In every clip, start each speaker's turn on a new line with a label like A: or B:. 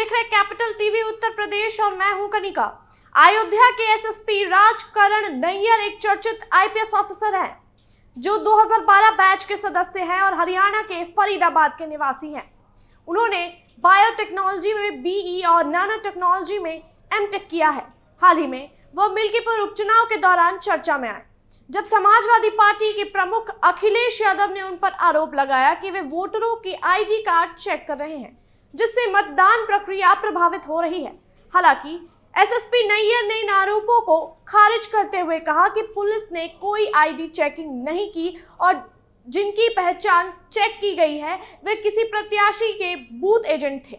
A: देख रहे capital TV Uttar Pradesh और मैं हूं कनिका। अयोध्या के एसएसपी राजकरण नैयर एक चर्चित आईपीएस ऑफिसर हैं जो 2012 बैच के सदस्य हैं और हरियाणा के फरीदाबाद के निवासी हैं। उन्होंने बायोटेक्नोलॉजी में बीई और नैनो टेक्नोलॉजी में एमटेक किया है। हाल ही में वह मिल्कीपुर उपचुनाव के दौरान चर्चा में आए जब समाजवादी पार्टी के प्रमुख अखिलेश यादव ने उन पर आरोप लगाया कि वे वोटरों के आईडी कार्ड चेक कर रहे हैं, जिससे मतदान प्रक्रिया प्रभावित हो रही है। हालांकि एसएसपी नैयर ने इन आरोपों को खारिज करते हुए कहा कि पुलिस ने कोई आईडी चेकिंग नहीं की और जिनकी पहचान चेक की गई है वे किसी प्रत्याशी के बूथ एजेंट थे।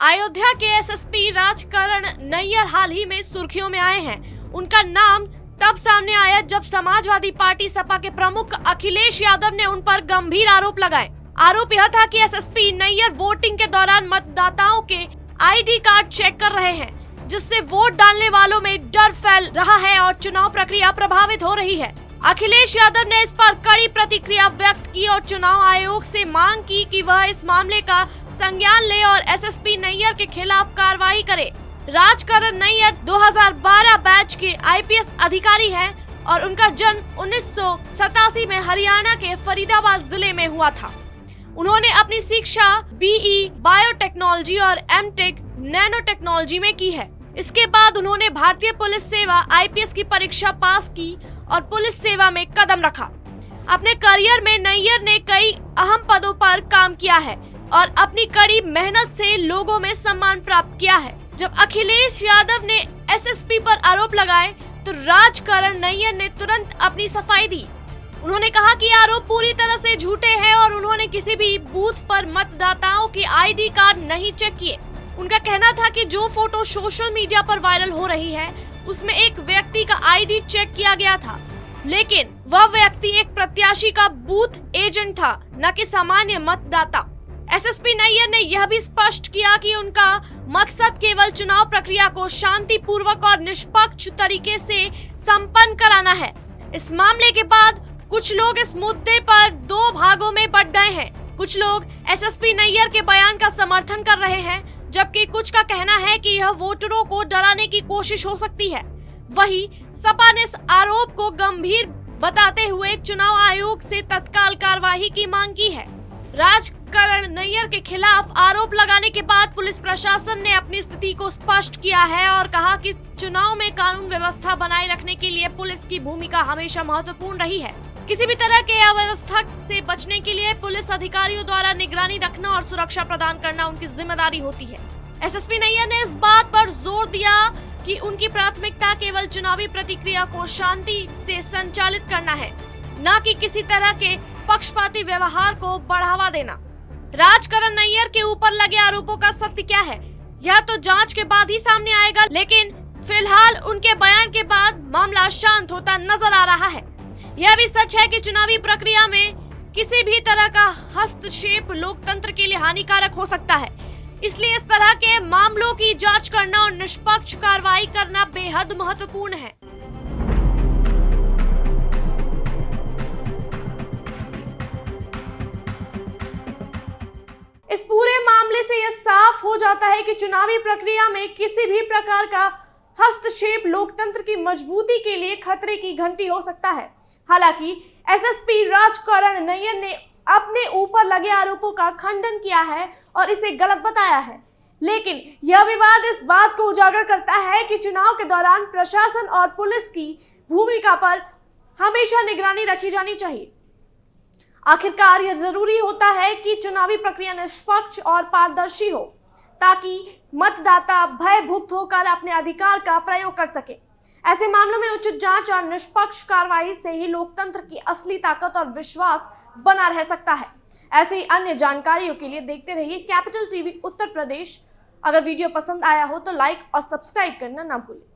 A: अयोध्या के एसएसपी राजकरण नैयर हाल ही में सुर्खियों में आए हैं। उनका नाम तब सामने आया जब समाजवादी पार्टी सपा के प्रमुख अखिलेश यादव ने उन पर गंभीर आरोप लगाए। आरोप यह था कि एसएसपी नैयर वोटिंग के दौरान मतदाताओं के आईडी कार्ड चेक कर रहे हैं, जिससे वोट डालने वालों में डर फैल रहा है और चुनाव प्रक्रिया प्रभावित हो रही है। अखिलेश यादव ने इस पर कड़ी प्रतिक्रिया व्यक्त की और चुनाव आयोग से मांग की कि वह इस मामले का संज्ञान ले और एसएसपी नैयर के खिलाफ कार्रवाई करे। राजकरण नैयर 2012 बैच के आईपीएस अधिकारी हैं और उनका जन्म 1987 में हरियाणा के फरीदाबाद जिले में हुआ था। उन्होंने अपनी शिक्षा बीई बायोटेक्नोलॉजी और एमटेक नैनो टेक्नोलॉजी में की है। इसके बाद उन्होंने भारतीय पुलिस सेवा आईपीएस की परीक्षा पास की और पुलिस सेवा में कदम रखा। अपने करियर में नैयर ने कई अहम पदों पर काम किया है और अपनी कड़ी मेहनत से लोगों में सम्मान प्राप्त किया है। जब अखिलेश यादव ने एसएसपी पर आरोप लगाए तो राजकरण नैयर ने तुरंत अपनी सफाई दी। उन्होंने कहा कि आरोप पूरी तरह से झूठे हैं और उन्होंने किसी भी बूथ पर मतदाताओं के आईडी कार्ड नहीं चेक किए। उनका कहना था कि जो फोटो सोशल मीडिया पर वायरल हो रही है उसमें एक व्यक्ति का आईडी चेक किया गया था, लेकिन वह व्यक्ति एक प्रत्याशी का बूथ एजेंट था, न कि सामान्य मतदाता। एसएसपी नैयर ने यह भी स्पष्ट किया कि उनका मकसद केवल चुनाव प्रक्रिया को शांतिपूर्वक और निष्पक्ष तरीके से संपन्न कराना है। इस मामले के बाद कुछ लोग इस मुद्दे पर दो भागों में बंट गए हैं। कुछ लोग एसएसपी नैयर के बयान का समर्थन कर रहे हैं, जबकि कुछ का कहना है कि यह वोटरों को डराने की कोशिश हो सकती है। वहीं सपा ने इस आरोप को गंभीर बताते हुए चुनाव आयोग से तत्काल कार्रवाई की मांग की है। राजकरण नैयर के खिलाफ आरोप लगाने के बाद पुलिस प्रशासन ने अपनी स्थिति को स्पष्ट किया है और कहा कि चुनाव में कानून व्यवस्था बनाए रखने के लिए पुलिस की भूमिका हमेशा महत्वपूर्ण रही है। किसी भी तरह के अव्यवस्था से बचने के लिए पुलिस अधिकारियों द्वारा निगरानी रखना और सुरक्षा प्रदान करना उनकी जिम्मेदारी होती है। एसएसपी नैयर ने इस बात पर जोर दिया कि उनकी प्राथमिकता केवल चुनावी प्रतिक्रिया को शांति से संचालित करना है, न कि किसी तरह के पक्षपाती व्यवहार को बढ़ावा देना। राजकरण नैयर के ऊपर लगे आरोपों का सत्य क्या है, यह तो जांच के बाद ही सामने आएगा, लेकिन फिलहाल उनके बयान के बाद मामला शांत होता नजर आ रहा है। यह भी सच है कि चुनावी प्रक्रिया में किसी भी तरह का हस्तक्षेप लोकतंत्र के लिए हानिकारक हो सकता है। इसलिए इस तरह के मामलों की जांच करना और निष्पक्ष कार्रवाई करना बेहद महत्वपूर्ण है। इस पूरे मामले से यह साफ हो जाता है कि चुनावी प्रक्रिया में किसी भी प्रकार का हस्तक्षेप लोकतंत्र की मजबूती के लिए खतरे की घंटी हो सकता है। हालांकि एसएसपी राजकरण नैयर ने अपने ऊपर लगे आरोपों का खंडन किया है और इसे गलत बताया है, लेकिन यह विवाद इस बात को उजागर करता है कि चुनाव के दौरान प्रशासन और पुलिस की भूमिका पर हमेशा निगरानी रखी जानी चाहिए। आखिरकार यह जरूरी होता है कि चुनावी प्रक्रिया निष्पक्ष और पारदर्शी हो, ताकि मतदाता भयभुक्त होकर अपने अधिकार का प्रयोग कर सके। ऐसे मामलों में उचित जांच और निष्पक्ष कार्रवाई से ही लोकतंत्र की असली ताकत और विश्वास बना रह सकता है। ऐसे ही अन्य जानकारियों के लिए देखते रहिए कैपिटल टीवी उत्तर प्रदेश। अगर वीडियो पसंद आया हो तो लाइक और सब्सक्राइब करना ना भूलें।